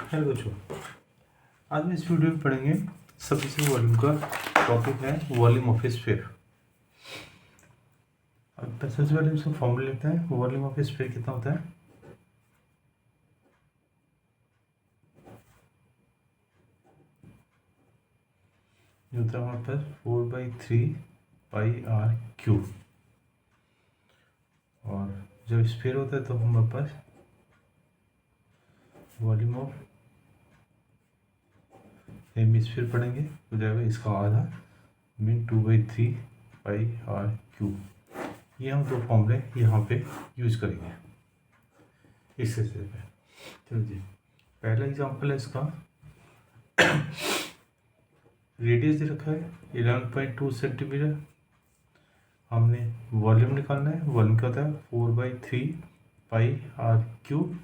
Hello बच्चों, आज हम इस वीडियो में पढ़ेंगे सफिशिएंट वॉल्यूम का टॉपिक है वॉल्यूम ऑफ ए स्फीयर। अब सबसे पहले इसका फॉर्मूला लेते हैं। वॉल्यूम ऑफ ए स्फीयर कितना होता है? ये होता है हमारे पास 4/3 πr³ और जब स्फीयर होता है तो हमारे पास वॉल्यूम ऑफ हेमिस्फीयर पढ़ेंगे, हो जाएगा इसका आधा मीन 2/3 πr³। ये हम दो फॉर्मूले यहाँ पे यूज करेंगे इस हिस्से पे। चलो जी, पहला एग्जांपल है इसका। रेडियस दे रखा है 11.2 सेंटीमीटर। हमने वॉल्यूम निकालना है। वॉल्यूम क्या होता है? 4/3 πr³।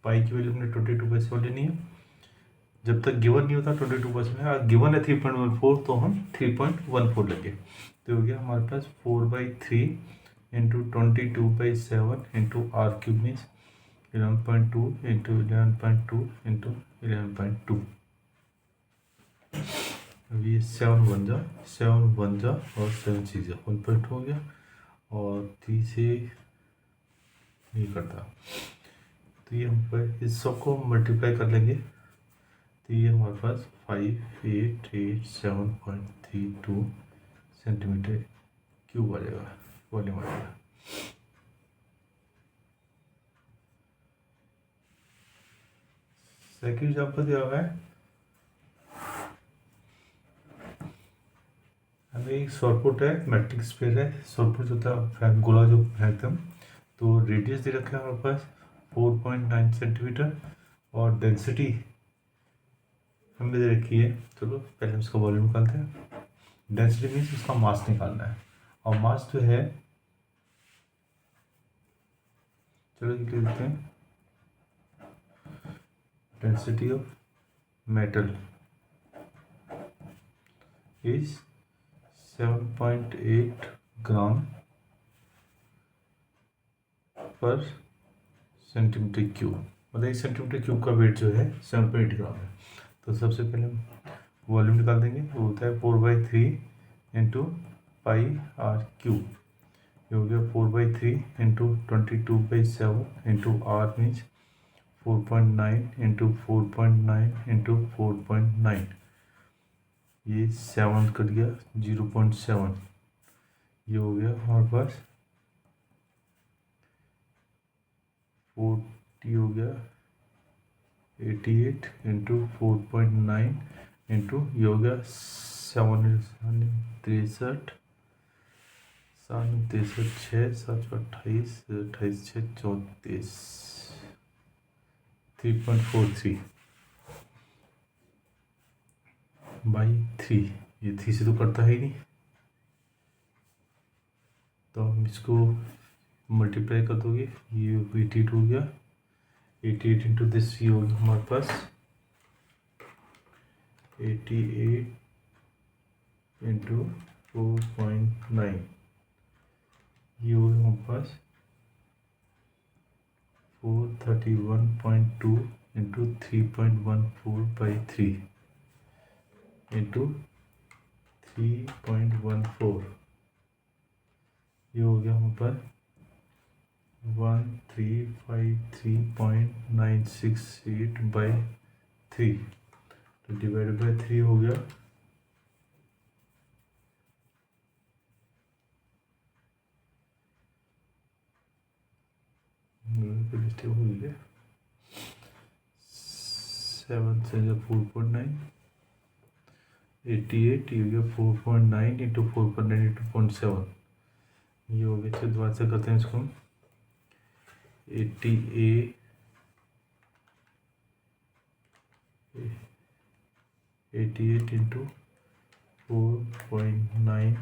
पाई की वैल्यू हमने 22% लेनी है। जब तक गिवन नहीं होता 22% है। गिवन है 3.14 तो हम 3.14 लेंगे। तो हो गया हमारे पास 4/3 into 22/7 into r³ means 11.2 into 11.2 into 11.2। अब ये 7 1 जा और 7 6 1.2 हो गया और 3 से ये करता। तो ये हम पर इस सब को मल्टीप्लाई कर लेंगे तो ये हमारे पास 5887.32 सेंटीमीटर क्यूब आ जाएगा, वॉल्यूम आ जाएगा। सेकेंड एग्जाम्पल दिया हुआ है। हमें एक सॉर्पुट है, मैट्रिक स्फीयर है। सॉर्पुट जो था गोला जो फेंकते हम, तो रेडियस दे रखा है हमारे पास 4.9 सेंटीमीटर और डेंसिटी हमें दे रखी है। चलो पहले हम इसका वॉल्यूम निकालते हैं। डेंसिटी मीन्स उसका मास निकालना है और मास जो है, चलो लिख लेते हैं। डेंसिटी ऑफ मेटल इज 7.8 ग्राम पर सेंटीमीटर क्यूब। मतलब 1 सेंटीमीटर क्यूब का वेट जो है 7.8 ग्राम है। तो सबसे पहले हम वॉल्यूम निकाल देंगे। वो होता है 4/3 इंटू πr³। ये हो गया 4/3 into 22/7 into r means 4.9 into 4.9 into 4.9। ये 7 कट गया 0.7। ये हो गया हमारे पास 40 हो गया 88 इंटू 4.9 इंटू ये हो गया 7 63 6 7 28 28 6 34 3.43 बाई 3। ये 3 से तो करता है ही नहीं, तो हम इसको मल्टीप्लाई कर दोगे। ये 88 हो गया 88 इंटू दिस, ये होगा हमारे पास 88 इंटू 4.9। ये होगा हमारे पास 431.2 इंटू 3.14/3 इंटू 3.14। ये हो गया हमारे पास 1353.968/3। तो डिवाइड बाई 3 हो गया 7 से 4.9 88। ये हो गया 4.9 इंटू 4.9 इंटू 0.7। ये हो गया। चलो दोबारा से करते हैं इसको हम। 88 इंटू 4.9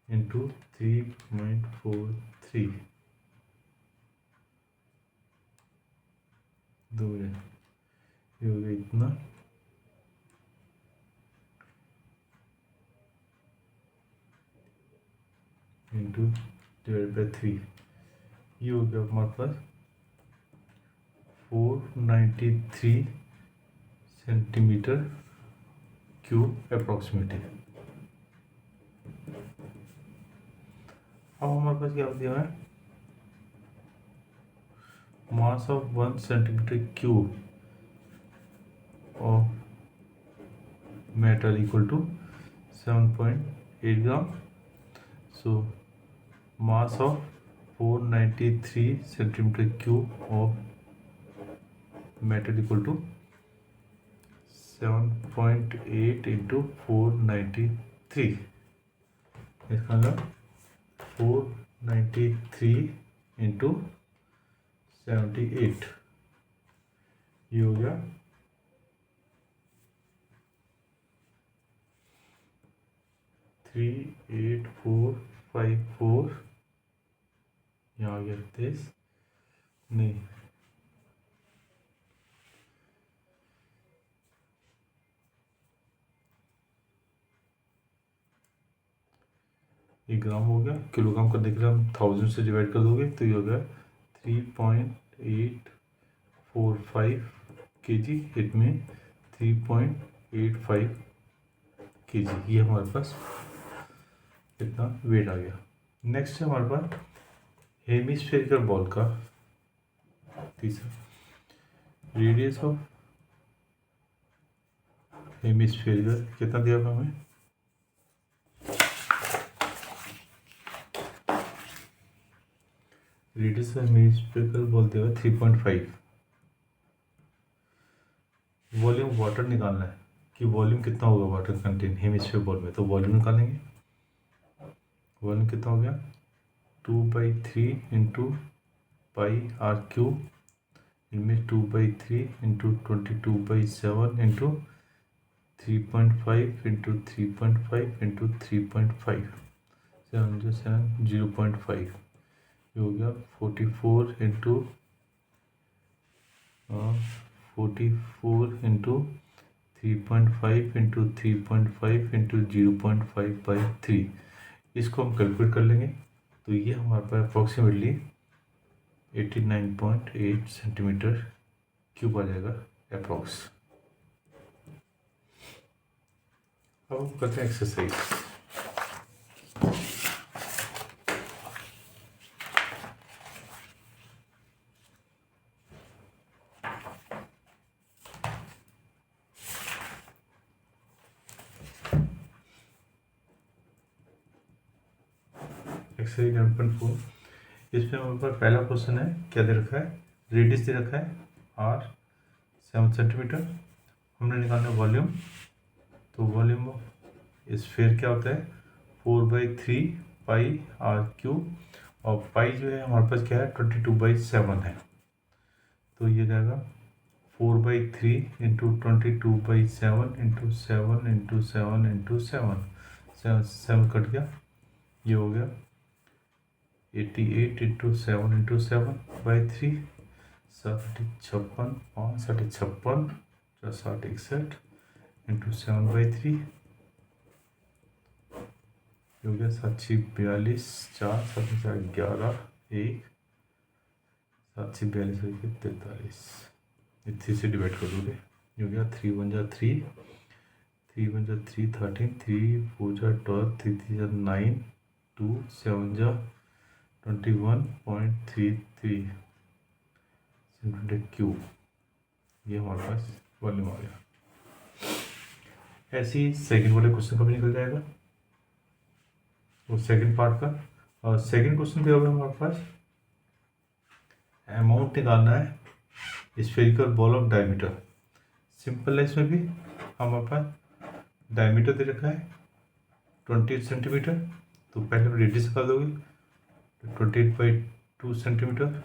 इंटू 3.43 दो। ये हो गया इतना इंटू डिवाइड बाई 3। ये हो गया हमारे पास 493 सेंटीमीटर क्यूब अप्रॉक्सीमेटली। अब हमारे पास क्या दिया है, mass of 1 centimetre cube of metal equal to 7.8 gram. So mass of 493 centimetre cube of metal equal to 7.8 into 493। इसका मतलब 493 इंटू 78, ये हो गया 38454, यहाँ आ गया 23, नहीं ये ग्राम हो गया, किलोग्राम करने के लिए हम 1000 से डिवाइड कर दोगे तो ये हो गया 3.845 kg। इट में 3.85 kg, ये हमारे पास इतना वेट आ गया। नेक्स्ट है हमारे पास हेमिस्फेरिकल बॉल का तीसरा, रेडियस ऑफ हेमिस्फेरिकल कितना दिया था हमें, रेडियस ऑफ हेमिस्फेरिकल बॉल दिया 3.5। वॉल्यूम वाटर निकालना है कि वॉल्यूम कितना होगा वाटर कंटेन हेमिस्फेयर बॉल में, तो वॉल्यूम निकालेंगे। वॉल्यूम कितना हो गया 2/3 इंटू पाई आर क्यूब, इनमें 2/3 इंटू 22/7 इंटू 3.5 इंटू 3.5 इंटू 3.5, 7 0.5, ये हो गया 44 इंटू 3.5 इंटू 3.5 इंटू 0.5/3। इसको हम कैलकुलेट कर लेंगे तो ये हमारे पास अप्रॉक्सीमेटली 89.8 सेंटीमीटर क्यूब आ जाएगा अप्रॉक्स। अब हम करते हैं एक्सरसाइज। एक्सरसाइज 9.4, इसमें हमारे पास पहला क्वेश्चन है, क्या दे रखा है, रेडियस दे रखा है r 7 सेंटीमीटर, हमने निकालना है वॉल्यूम। तो वॉल्यूम ऑफ स्फीयर क्या होता है 4/3 पाई आर क्यूब, और पाई जो है हमारे पास क्या है 22/7 है, तो ये जाएगा 4/3 into 22/7 into 7 into 7 into 7, 7 cut गया, ये हो गया 88 इंटू 7 इंटू 7/3, 56, 5 56, 60 61 इंटू 7/3, ये हो गया 742, 4 7 4 11, 1 742 43, 3 से डिवाइड कर दोगे, ये हो गया 3 1 3, 3 1 3 13, 3 4 12, 3 3 9, 2 7 21.33 सेंटीमीटर क्यूब, ये हमारे पास वॉल्यूम आ गया। ऐसे ही सेकंड वाले क्वेश्चन का भी निकल जाएगा, वो सेकंड पार्ट का। और सेकंड क्वेश्चन क्या होगा हमारे पास, अमाउंट निकालना है spherical ball of diameter. Simple है, इसमें भी हमारे पास डायमीटर दे रखा है 28 सेंटीमीटर, तो पहले रेडियस निकाल दोगे 28/2 सेंटीमीटर,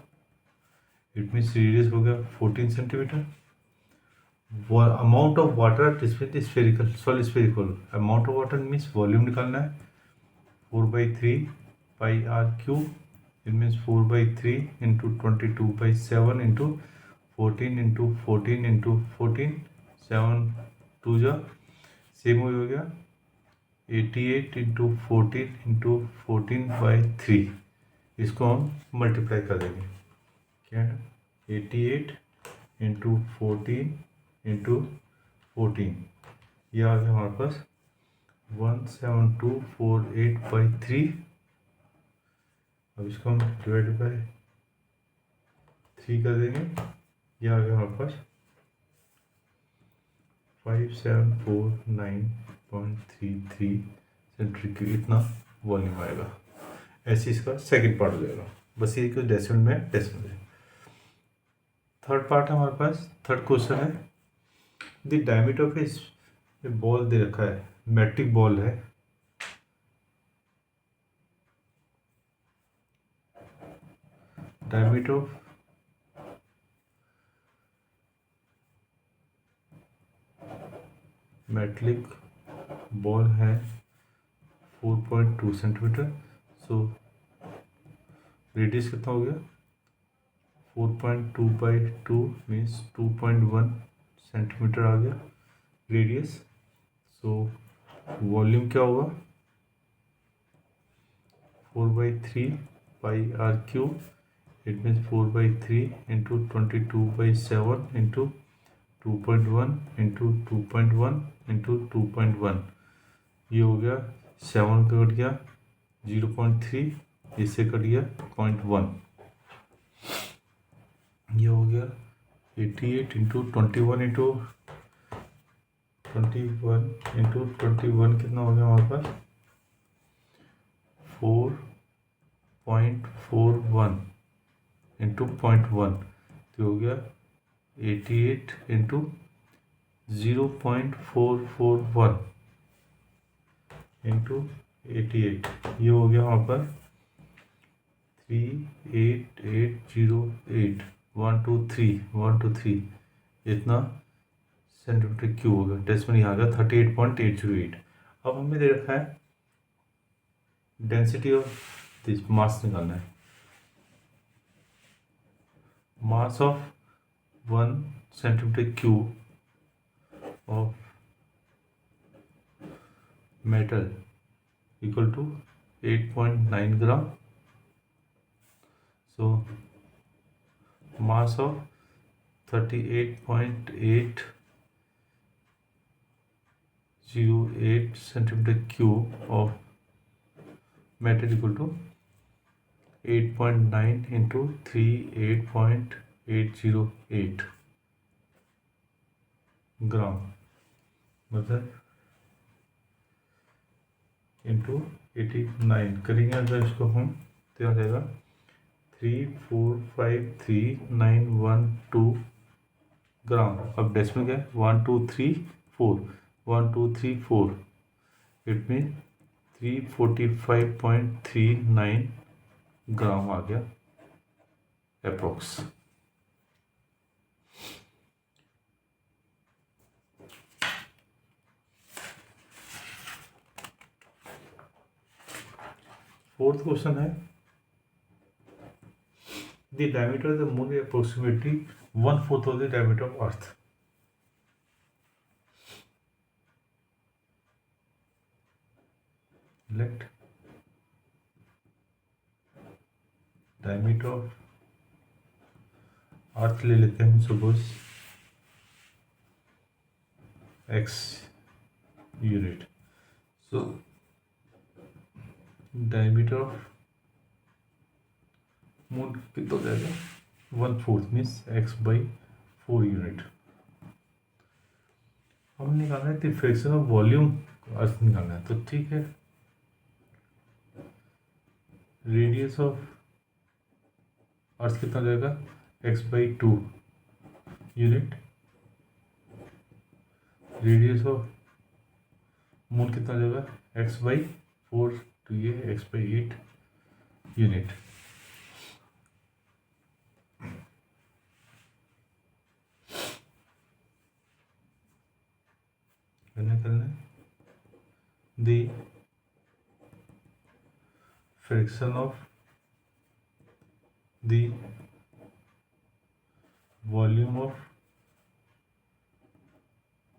इट मीन्स रेडियस हो गया 14 centimetre. Amount of water spherical solid spherical, amount of water means volume निकालना है 4/3 pi r cube, it means 4/3 into 22/7 into 14 into 14 into 14, 7 2 same हो गया 88 इंटू 14 इंटू 14/3, इसको हम मल्टीप्लाई कर देंगे, क्या है 88 इंटू 14 इंटू 14, ये आ गया हमारे पास 17248/3। अब इसको हम डिवाइड बाय 3 कर देंगे, ये आ गया हमारे पास 5749.33 सेंटीमीटर क्यूब, इतना वॉल्यूम आएगा। ऐसे इसका सेकंड पार्ट हो जाएगा। बस ये कुछ डेसिमल में डेसिमल है। थर्ड पार्ट है हमारे पास, थर्ड क्वेश्चन है द डायमीटर ऑफ इस बॉल दे रखा है, मैट्रिक बॉल है, डायमीटर ऑफ मेटलिक बॉल है 4.2 सेंटीमीटर। सो रेडियस कितना हो गया, 4.2/2 मीन्स 2.1 सेंटीमीटर आ गया रेडियस। सो वॉल्यूम क्या होगा, 4/3 πr³ it means 4/3 into 22/7 into 2.1 into 2.1 into 2.1, ये हो गया 7 का कट गया 0.3, इससे कट गया 0.1, ये हो गया 88 इंटू 21 इंटू 21 इंटू 21 कितना हो गया हमारे पास 4.41 इंटू 0.1, तो हो गया 88 इंटू 0.441 इंटू 88, ये हो गया वहाँ पर 38808 123 इतना सेंटीमीटर क्यूब होगा। डेसिमल यहाँ आ गया 38.808। अब हमें दे रखा है डेंसिटी ऑफ दिस, मास निकालना है। Mass of 1 centimetre cube of metal equal to 8.9 gram. So mass of 38.808 centimeter cube of metal equal to 8.9 into 38.808 ग्राम, मतलब इंटू 89 करेंगे अगर इसको हम, तो आ जाएगा 3453912 ग्राम। अब डेसिमल क्या है 1234 इट मीन 345.39 ग्राम आ गया अप्रोक्स। फोर्थ क्वेश्चन है the diameter of the moon is approximately 1/4 of the diameter of earth. Let diameter of earth ले लेते हैं suppose x unit. So diameter of moon कितना हो जाएगा 1/4 मीन्स x/4 यूनिट। हम निकालना है फ्रैक्शन ऑफ वॉल्यूम अर्थ निकालना है, तो ठीक है रेडियस ऑफ अर्थ कितना जाएगा x/2 unit, radius of moon कितना जाएगा x/4, तो ये x/8 यूनिट। करना the fraction of the volume of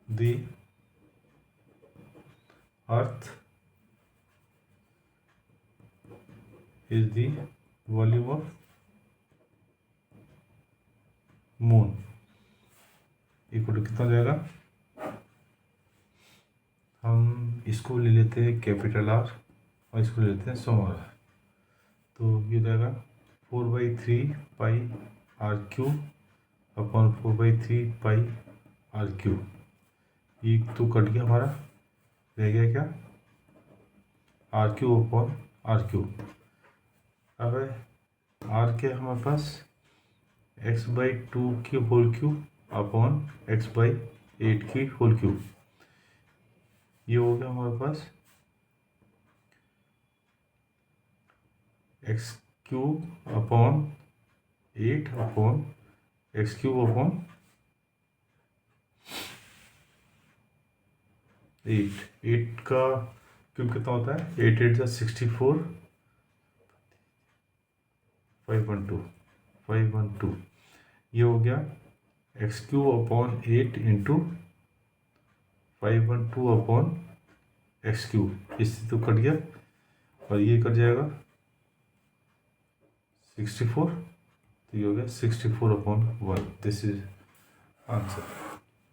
the earth is the volume of moon। Equal to कितना हो जाएगा, हम इसको ले लेते हैं कैपिटल आर और इसको ले लेते हैं स्मॉल आर। तो ये हो जाएगा 4/3 पाई r³ अपॉन 4/3 पाई r³। ये तो कट गया हमारा, रह गया क्या, r³ अपॉन r³। अब r के हमारे पास x/2 की होल क्यूब अपॉन x/8 की होल क्यूब। ये हो गया हमारे पास x³ upon 8 upon x³ upon 8 का क्यूब कितना होता है, 8 8 64 512। ये हो गया x³ upon 8 into 512 upon x³। इससे तो कट गया और ये कट जाएगा 64, तो ये हो गया 64 अपॉन 1। दिस इज आंसर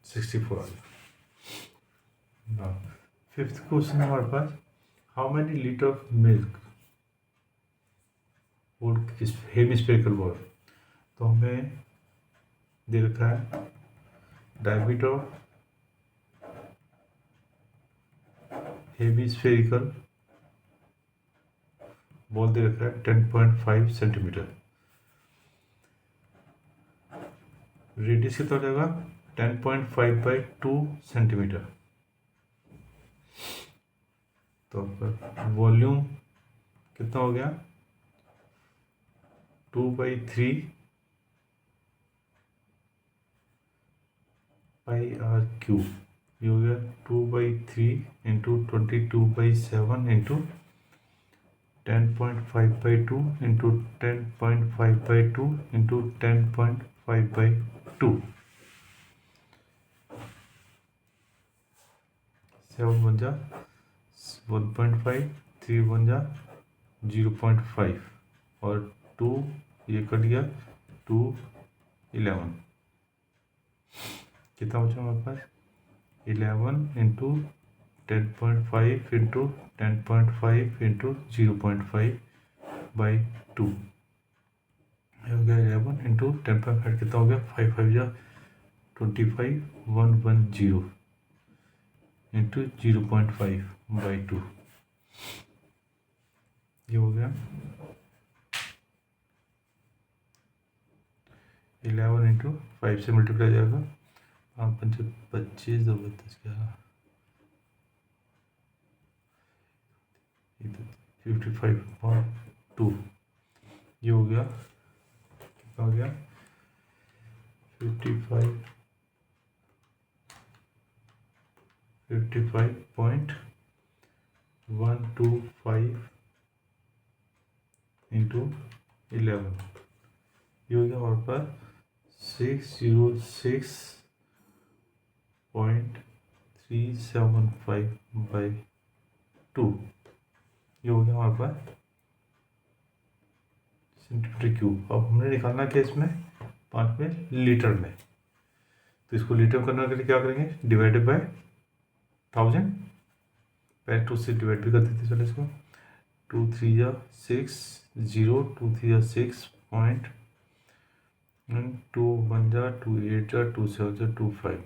64 आ गया। फिफ्थ क्वेश्चन हमारे पास, how many litre of milk hold hemispherical ball. तो हमें दे रखा है डायमीटर हेमिस्फेरिकल बॉल दे रखा है 10.5 सेंटीमीटर। रेडियस कितना हो जाएगा 10.5/2 सेंटीमीटर। तो वॉल्यूम कितना हो गया 2/3 पाई r³। ये हो गया 2/3 इंटू 22/7 इंटू 10.5/2 इंटू 10.5/2 इंटू 10.5/2। 7 1 जा 1.5, 3 1 जा 0.5 और 2 ये कट गया 2 11। कितना बचा हमारे पास 11 इंटू 10.5 इंटू 10.5 इंटू 0.5/2। हो गया 11 इंटू 10.5 कितना हो गया 5 5 जा 25 110 इंटू 0.5/2। ये हो गया 11 इंटू 5 से मल्टीप्लाई जाएगा 5 5 25 2 32 11 55.2। ये हो गया कितना हो गया 55.125 इंटू 11। ये हो गया हमारे पास 606.375/2। ये हो गया हमारे पास सेंटीमीटर क्यूब। अब हमने निकालना क्या इसमें 5 में लीटर में, तो इसको लीटर करने के लिए क्या करेंगे डिवाइडेड बाय 1000। पहले 2 से डिवाइड भी कर देते चलो इसको 2 3 जा 6 0 2 3 जा 6 पॉइंट 2 1 जा 2 8 जा 2 7 जा 2 5।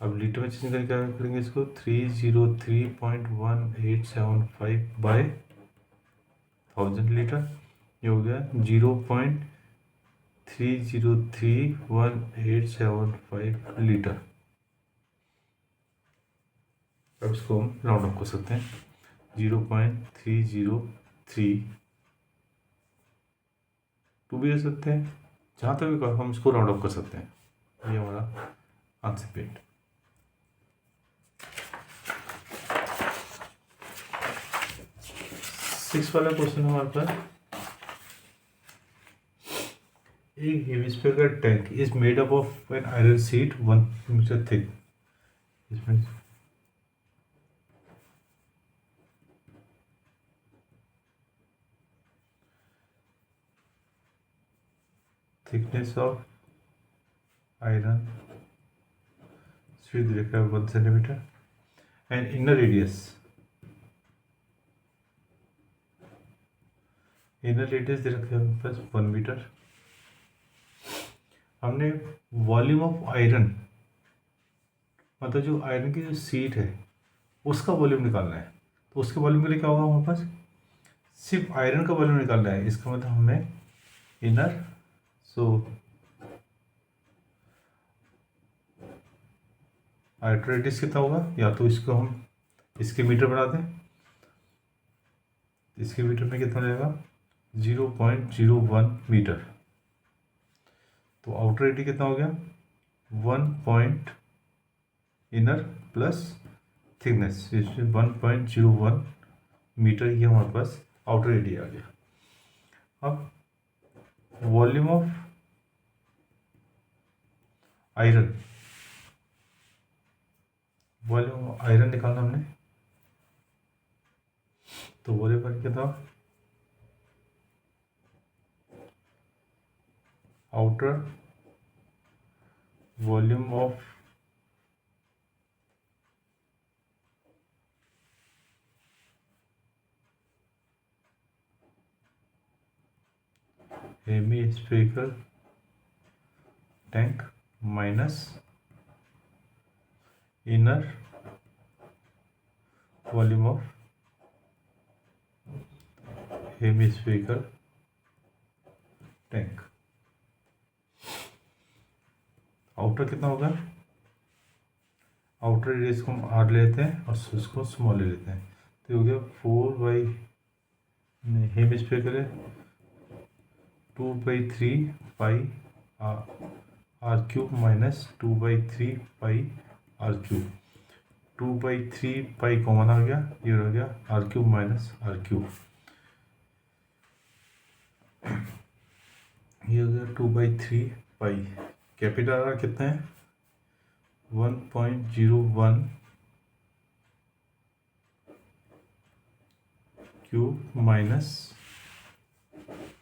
अब लीटर में चेंज करके क्या करेंगे इसको 303.1875/1000 लीटर। ये हो गया 0.303185 लीटर। अब इसको हम राउंड अप कर सकते हैं 0.303 भी कर सकते हैं, जहाँ तक भी हम इसको राउंड अप कर सकते हैं। ये हमारा आंसर पेट। सिक्स वाला क्वेश्चन हमारे पास, एक hemispherical tank is made up of an iron sheet 1 metre thick. इसमें thickness of iron स्वीप दे रखा है 1 सेंटीमीटर एंड इनर रेडियस दे रखा है प्लस 1 मीटर। हमने वॉल्यूम ऑफ आयरन मतलब जो आयरन की जो सीट है उसका वॉल्यूम निकालना है। तो उसके वॉल्यूम के लिए क्या होगा हमारे पास, सिर्फ आयरन का वॉल्यूम निकालना है। इसका मतलब हमें इनर आउटर रेडियस कितना होगा, या तो इसको हम इसके मीटर बना दें, इसके मीटर में कितना रहेगा 0.01 मीटर। तो आउटर रेडियस कितना हो गया 1 इनर प्लस थिकनेस 1.01 मीटर, ये हमारे पास आउटर रेडियस आ गया। अब वॉल्यूम ऑफ आयरन निकालना हमने, तो वॉल्यूम पर क्या था outer volume of hemispherical tank minus inner volume of hemispherical tank. Outer कितना होगा, आउटर रेडियस को हम आर लेते हैं और उसको स्मॉल ले लेते हैं, तो हो गया 4 हेमीस्फेरिकल है 2/3 pi r cube minus 2/3 pi r cube. 2/3 pi common आ गया, ये हो गया r cube minus r cube, ये हो गया 2/3 पाई। कैपिटल आर कितना है 1.01 क्यूब माइनस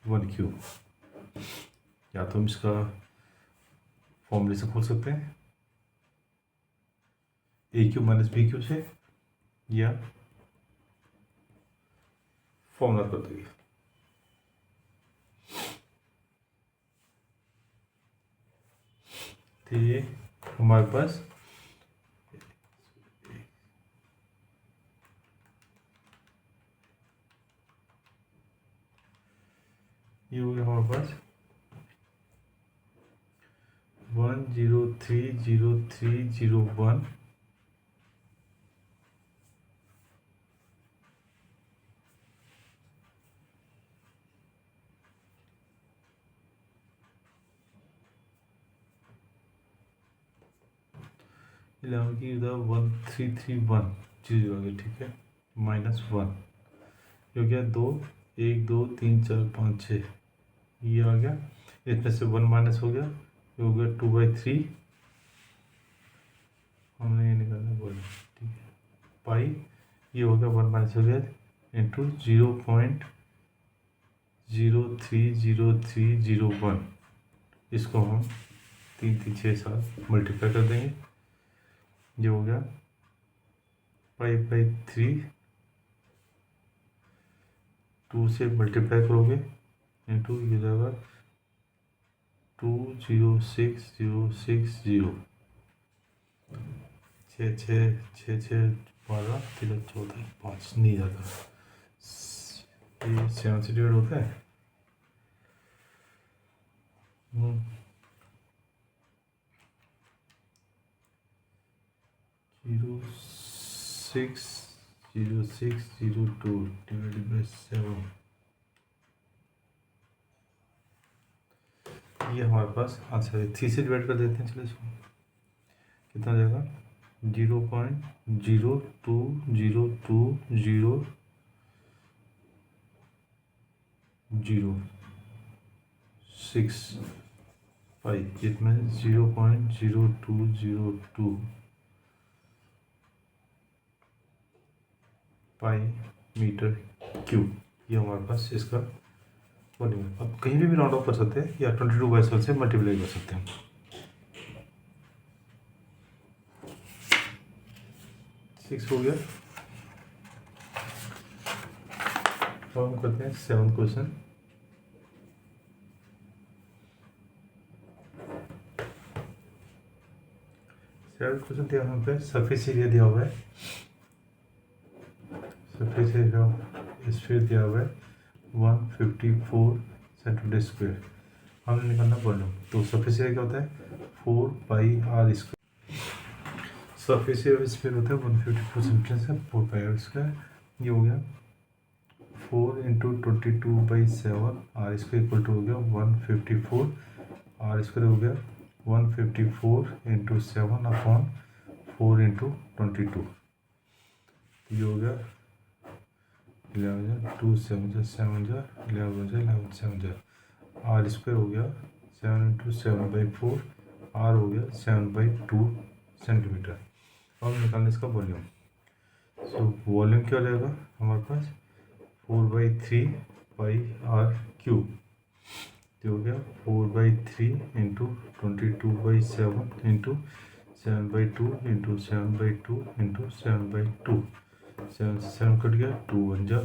1 क्यूब, या तो हम इसका फॉर्मूले से खोल सकते हैं ए क्यूब माइनस बी क्यूब से, या फॉर्मूला कर देंगे। तो ये हमारे पास ये हो गया हमारे पास 1030301 की इधर 1331 चीज हो गया, ठीक है -1, ये हो गया 2 1 2 3 4 5 6, ये आ गया, इसमें से 1 माइनस हो गया, ये हो गया 2/3, हमने ये निकालना बोला, ठीक है पाई, ये हो गया 1 माइनस हो गया इंटू 0.030301, इसको हम 3 3 6 7 मल्टीप्लाई कर देंगे, ये हो गया 5/3, 2 से मल्टीप्लाई करोगे इंटू ये जाएगा 206060, 6 6 6 6 12 13 14 5 नहीं जाता, ये 7 से डिवाइड होता है 060602 डिवाइडेड बाय 7, ये हमारे पास आंसर है। 3 से डिवाइड कर देते हैं, चलो इसको कितना हो जाएगा 0.0200065, जिसमें 0.0202 पाई मीटर क्यूब, ये हमारे पास इसका वॉल्यूम। अब कहीं भी राउंड ऑफ कर सकते हैं या 22/7 से मल्टीप्लाई कर सकते हैं। 6 हो गया। अब हम करते हैं 7th क्वेश्चन। दिया यहाँ पे सरफेस एरिया दिया हुआ है, सरफेस एरिया स्फीयर दिया हुआ है 154 सेंटीमीटर स्क्वायर। हमने निकालना वॉल्यूम। तो सरफेस एरिया क्या होता है 4πr²। सरफेस एरिया स्फीयर होता है 154 सेंटीमीटर से 4πr²। ये हो गया 4 × 22/7 r² इक्वल टू हो गया 154। r² हो गया 154 × 7/4 × 22। ये हो गया 11 2 7 7 11 11 7 r² हो गया 7 × 7/4। r हो गया 7/2 सेंटीमीटर। अब निकालने इसका वॉल्यूम। सो वॉल्यूम क्या रहेगा हमारे पास 4/3πr³ तो हो गया 4/3 × 22/7 × 7/2 × 7/2 × 7/2। 7 से 7 कट गया 2 1 जा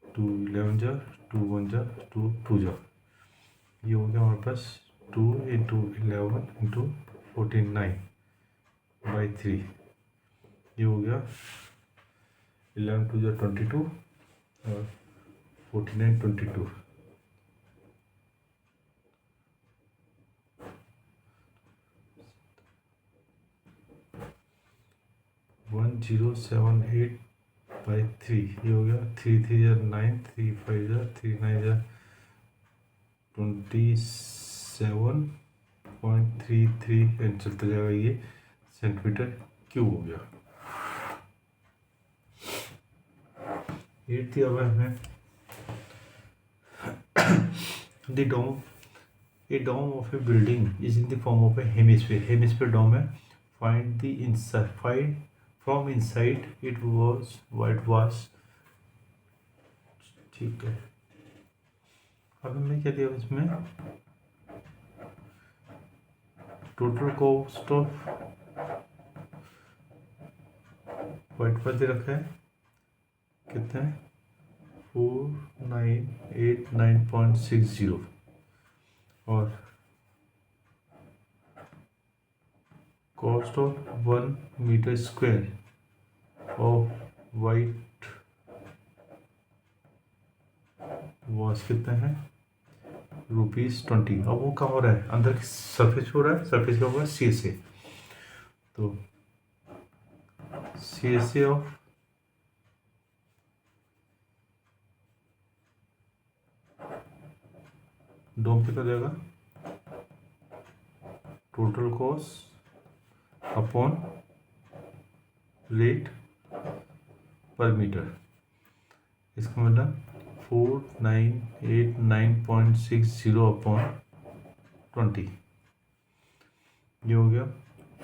2 11 जा 2 1 जा 2 2 जा। ये हो गया हमारे पास 2 × 11 × 49/3। ये हो गया 11 2 जा 22 और 49 22। 1078/3। ये हो गया 3 3 जा 9 3 5 जा 3 9 जा 27.33 एंड चलता जाएगा। ये सेंटीमीटर क्यूब हो गया। 8 दिया हुआ है हमें the dome. A dome of a building is in the form of a hemisphere. Hemisphere dome है। Find the inside. Find from inside it was whitewashed. ठीक है। अब हमने क्या दिया इसमें टोटल कॉस्ट ऑफ व्हाइट दे रखा है कितना है 4989.60 और cost of 1 metre square of whitewash कितना है ₹20। अब वो कहाँ हो रहा है अंदर की सरफेस हो रहा है। सरफेस का होगा CSA। तो CSA ऑफ डोम कितना देगा टोटल कॉस्ट अपॉन रेट पर मीटर। इसका मतलब 4989.60 अपॉन 20। ये हो गया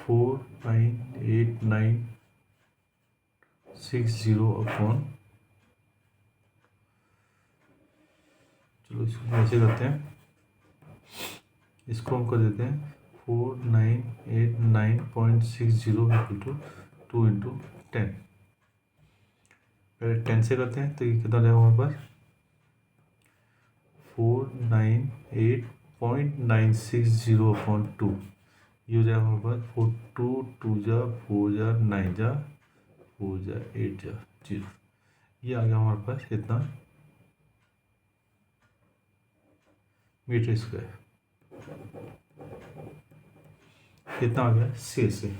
498960 अपॉन, चलो इसको ऐसे करते हैं, इसको हम कर देते हैं 4989.60 इक्वल टू 2 × 10। पहले 10 से करते हैं तो ये कितना रहेगा हमारे पास 498.960 अपॉन 2। ये हो जाएगा हमारे पास 4 2 2 जा 4 जा 9 जा 4 जा 8 जा 0। ये आ गया हमारे पास इतना मीटर स्क्वायर। कितना आ गया CSA।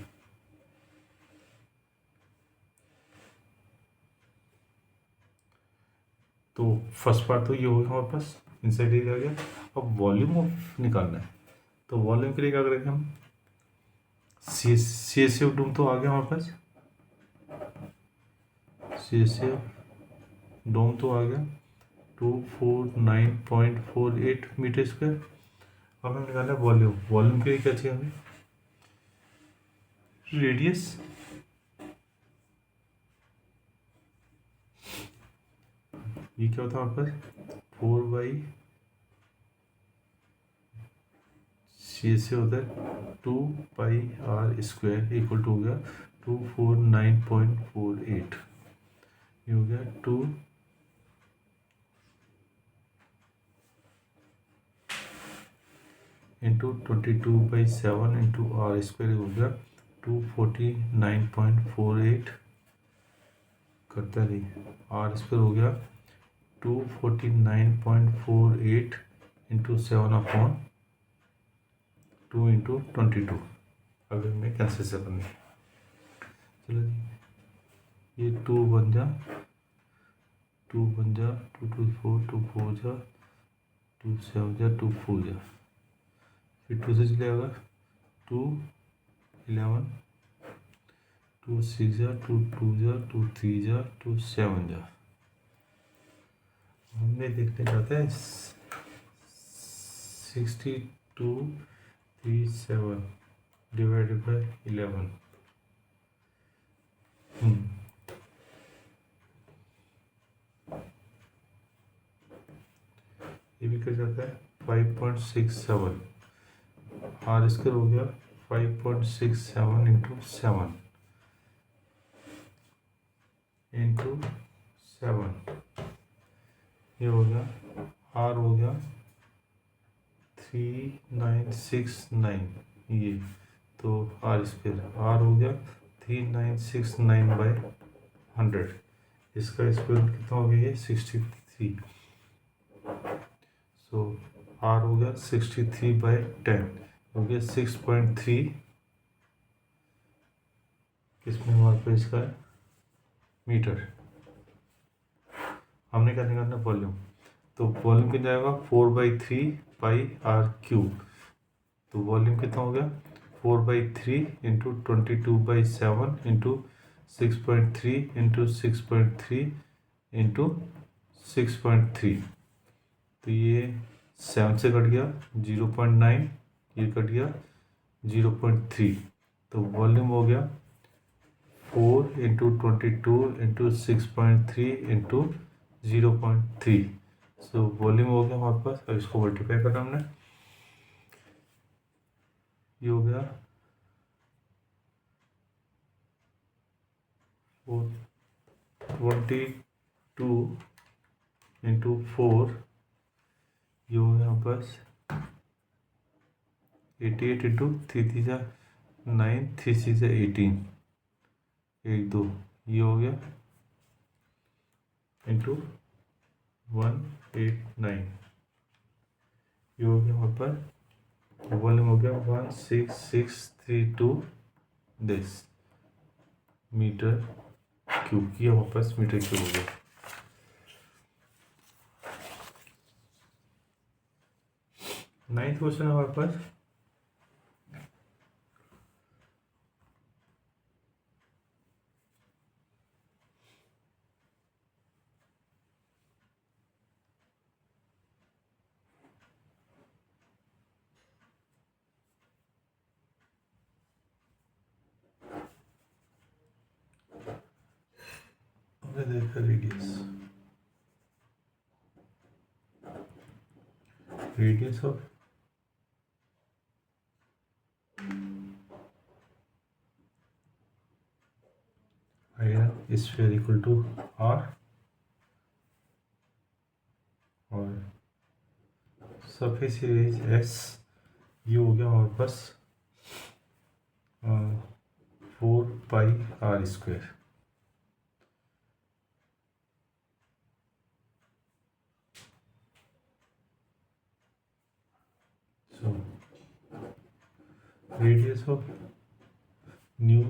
तो फर्स्ट पार्ट तो ये हो गया हमारे पास इनसाइड एरिया आ गया। अब वॉल्यूम ऑफ निकालना है तो वॉल्यूम के लिए क्या करेंगे हम CSA ऑफ डोम तो आ गया हमारे पास। CSA डोम तो आ गया 249.48 मीटर स्क्वायर। अब हमें निकालना है वॉल्यूम। वॉल्यूम के लिए क्या चाहिए हमें रेडियस। ये क्या होता है हमारे पास 4/CSA होता है 2πr² इक्वल टू हो गया 249.48, ये हो गया 2 इंटू 22/7 इंटू आर स्क्वायर हो गया 249.48, करता रही आर स्क्वायर हो गया 249.48 इंटू 7/2 इंटू 22। अगर हमें कैंसिल से करनी है, चलो जी, ये 2 बन जा 2 2 2 4 2 4 जा 2 7 जा 2 4 जा, फिर 2 से चलेगा 2 11 2 6 जा 2 2 जा 2 3 जा 2 7 जा। हमने देखने जाते हैं 6237 डिवाइडेड बाय 11। ये भी कर जाता है 5.67, आर स्क्वायर हो गया 5.67 इंटू 7 इंटू 7, ये हो गया आर हो गया 3969, ये तो आर स्क्वायर आर हो गया 3969/100, इसका स्क्वायर कितना हो गया ये 63, सो आर हो गया 63/10, हो गया 6.3, किसमें हमारे पास इसका है मीटर। हमने क्या निकालना वॉल्यूम, तो वॉल्यूम कितना जाएगा 4/3πr³, तो वॉल्यूम कितना हो गया 4/3 इंटू 22/7 इंटू 6.3 इंटू 6.3 इंटू 6.3, तो ये 7 से कट गया 0.9, ये कट गया 0.3, तो वॉल्यूम हो गया 4 into 22 into 6.3 into 0.3, so volume हो गया हमारे पास। अब इसको मल्टीप्लाई करना हमने, ये हो गया 22 इंटू 4, ये हो गया हमारे पास 88 इंटू 3 3 जा 9 3 6 जा 18 1 2, ये हो गया इंटू 189, ये हो गया वहाँ पर वॉल्यूम हो गया 16632 दिस मीटर क्यूब, ये वापस मीटर क्यूब हो गया। नाइन्थ क्वेश्चन है हमारे पास, देखा radius of iron sphere equal to r, और सरफेस एरिया एस, ये हो गया हमारे पास 4πr²। So radius of new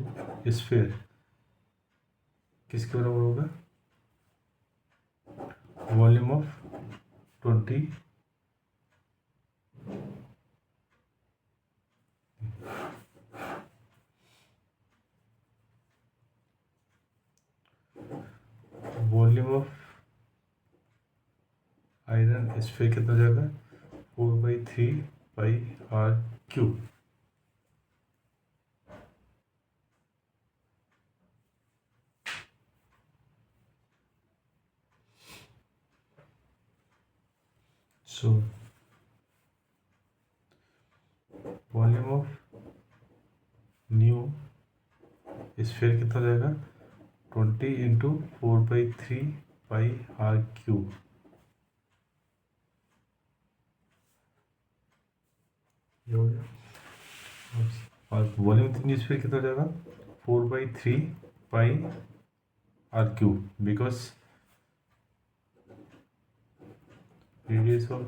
sphere किसके बराबर होगा, volume of 20 volume of iron sphere कितना जाएगा 4/3πr³। So volume of new sphere कितना हो जाएगा 20 इंटू 4/3 पाई आर क्यूब। ये हो गया। और वॉल्यूम स्फीयर कितना हो जाएगा 4/3 pi r cube, because radius of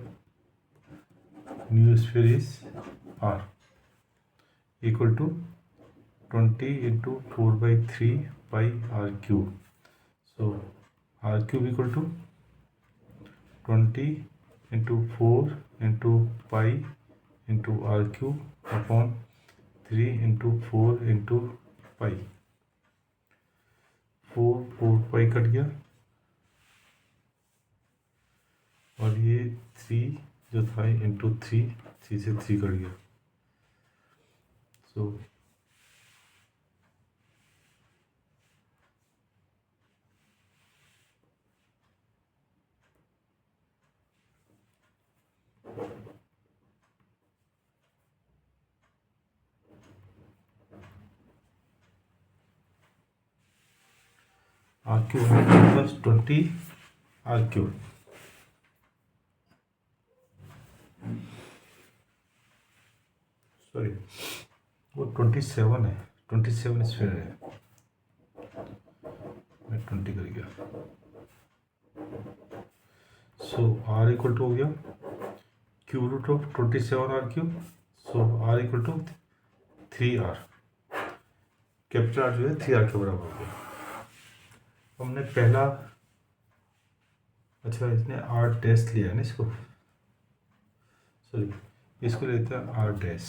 new sphere is r equal to 20 into 4/3 pi r cube. So r cube equal to 20 into 4 into pi into r cube upon 3 into 4 into pi। 4 pi cut गया और ये 3 जो था into 3 से 3 cut गया। So r cube plus 20 r cube, sorry वो 27 है, 27 sphere है, मैं 20 कर गया। सो आर इक्वल टू हो गया cube root of 27 r cube. So r equal to 3r, capital R जो है 3r के बराबर हो गया। हमने पहला, अच्छा इसने आर डैश लिया है ना, इसको सॉरी इसको लेते हैं आर डैश।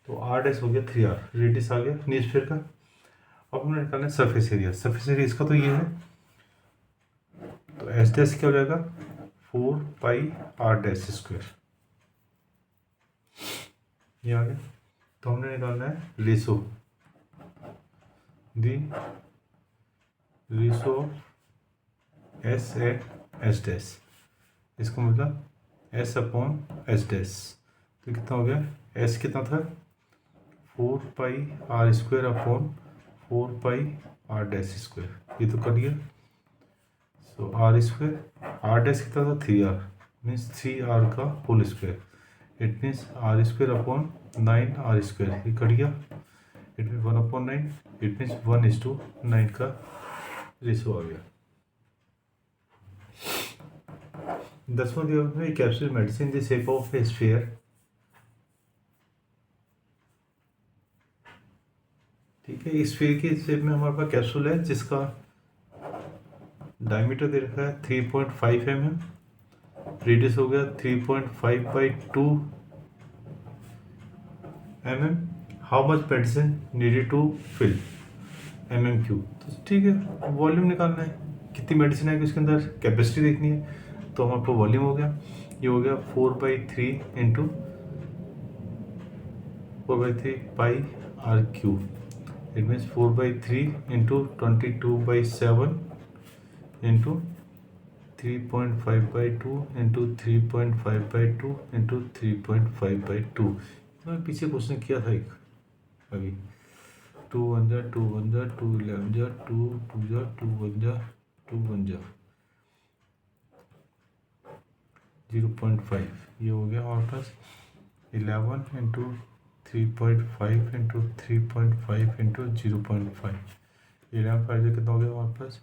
तो आर डैश हो गया 3r, रेडियस आ गया न्यू स्फीयर का। अब हमने निकालना है सरफेस एरिया। सरफेस एरिया इसका तो ये है, तो एस डैश क्या हो जाएगा 4 पाई आर डैश स्क्वायर, ये आ गया। तो हमने निकालना है ratio, the ratio S at S dash, इसको मतलब एस अपॉन एस डैश। तो कितना हो गया, एस कितना था 4 pi r square upon 4 pi r dash square, ये तो कट गया। So r square, r dash कितना था 3r, मीन्स 3r का whole square, it means r square upon 9r square, ये कट गया। इट मीन 1/9, इट मीन्स 1:9 का ratio आ गया। 10वां दिया में capsule medicine the shape of a sphere, ठीक है। इस स्फीयर के शेप में हमारे पास कैप्सूल है जिसका डायमीटर दे रखा है 3.5 mm, रेडियस हो गया 3.5/2 mm। How much medicine needed to fill mm3, तो ठीक है वॉल्यूम निकालना है, कितनी मेडिसिन है उसके अंदर, कैपेसिटी देखनी है। तो हमारे पास वॉल्यूम हो गया, ये हो गया 4/3 into 4/3 pi r cube, it means 4/3 into 22/7 into 3.5/2 into 3.5/2 into 3.5/2। मैं पीछे क्वेश्चन किया था एक अभी, 2 1 जा 2 1 जा 2 11 जा 2 2 जा 2 1 जा 2 1 जा 0.5, ये हो गया हमारे पास 11 इंटू 3.5 इंटू 3.5 इंटू 0.5, 11 कितना हो गया हमारे पास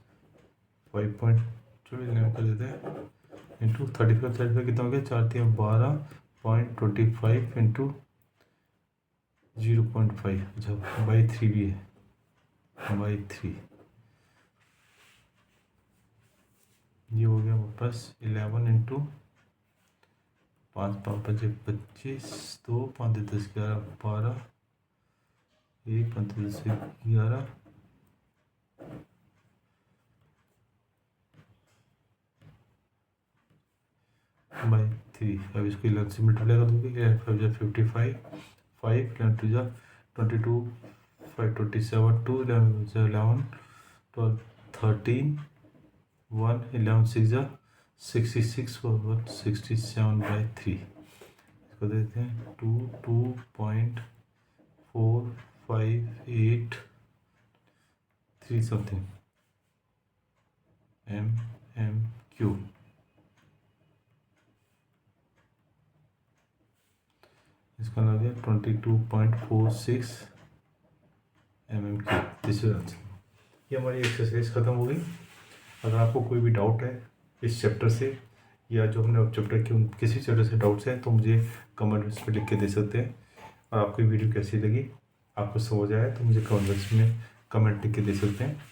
5. चलो 11 कर देते हैं इंटू 35 कितना हो गया 4 12.25 इंटू 0.5, अच्छा बाई 3 भी है, बाई 3, ये हो गया हमारे पास 11 इंटू 5 5 5 25 2 5 10 11 12 1 5 10 11 बाई 3। अब इसको 11 से मल्टीप्लाई कर दोगे, 5 जा 55, 5 11 2 जा 22, 5 27 2 11 12 12 13 1 11 6 66 और 67/3 इसको देते हैं 2.4583 समथिंग mm³ इसका लग गया 22.46 mm³। This is answer. ये हमारी एक्सरसाइज ख़त्म हो गई। अगर आपको कोई भी डाउट है इस चैप्टर से या जो हमने चैप्टर के किसी चैप्टर से डाउट्स हैं तो मुझे कमेंट बॉक्स में लिख के दे सकते हैं। और आपकी वीडियो कैसी लगी, आपको समझ आया तो मुझे कमेंट बॉक्स में कमेंट लिख के दे सकते हैं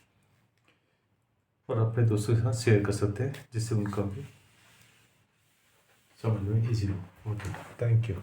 और अपने दोस्तों के साथ शेयर कर सकते हैं जिससे उनका भी समझ में ईजी हो। Okay, thank you.